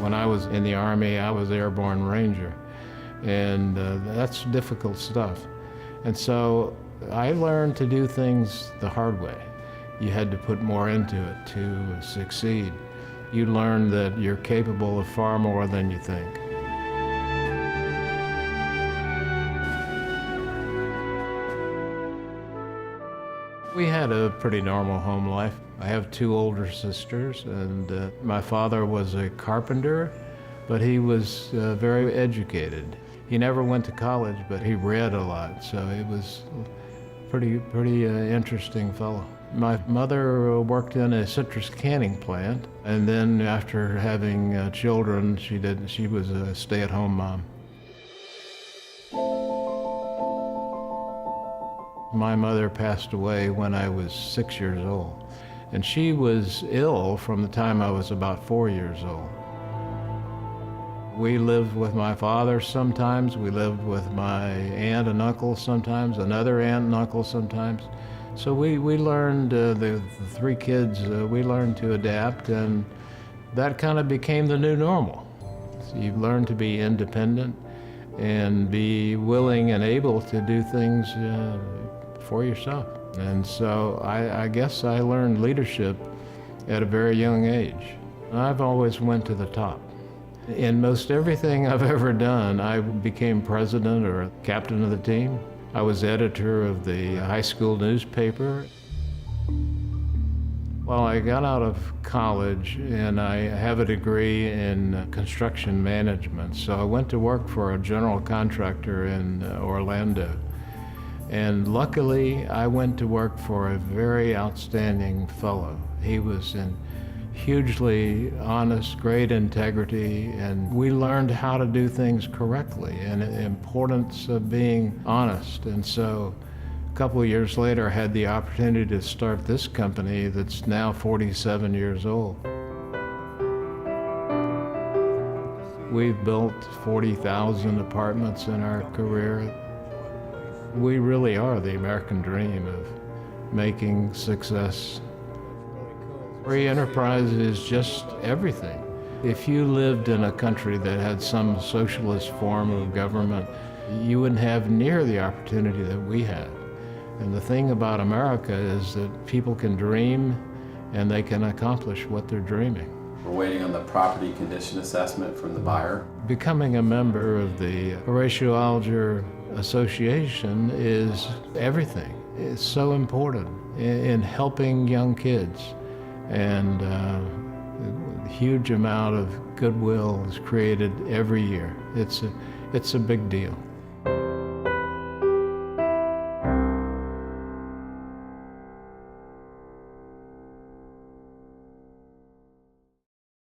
When I was in the Army, I was Airborne Ranger, and that's difficult stuff. And so I learned to do things the hard way. You had to put more into it to succeed. You learn that you're capable of far more than you think. We had a pretty normal home life. I have two older sisters, and my father was a carpenter, but he was very educated. He never went to college, but he read a lot, so he was a pretty interesting fellow. My mother worked in a citrus canning plant, and then after having children, she was a stay-at-home mom. My mother passed away when I was 6 years old, and she was ill from the time I was about 4 years old. We lived with my father sometimes, we lived with my aunt and uncle sometimes, another aunt and uncle sometimes. So we learned, the three kids, we learned to adapt, and that kind of became the new normal. So you learn to be independent and be willing and able to do things for yourself. And so I guess I learned leadership at a very young age. I've always went to the top. In most everything I've ever done, I became president or captain of the team. I was editor of the high school newspaper. Well, I got out of college and I have a degree in construction management. So I went to work for a general contractor in Orlando. And luckily, I went to work for a very outstanding fellow. He was hugely honest, great integrity, and we learned how to do things correctly and the importance of being honest. And so a couple of years later, I had the opportunity to start this company that's now 47 years old. We've built 40,000 apartments in our career. We really are the American dream of making success. Free enterprise is just everything. If you lived in a country that had some socialist form of government, you wouldn't have near the opportunity that we have. And the thing about America is that people can dream and they can accomplish what they're dreaming. We're waiting on the property condition assessment from the buyer. Becoming a member of the Horatio Alger Association is everything. It's so important in helping young kids. And a huge amount of goodwill is created every year. It's a big deal.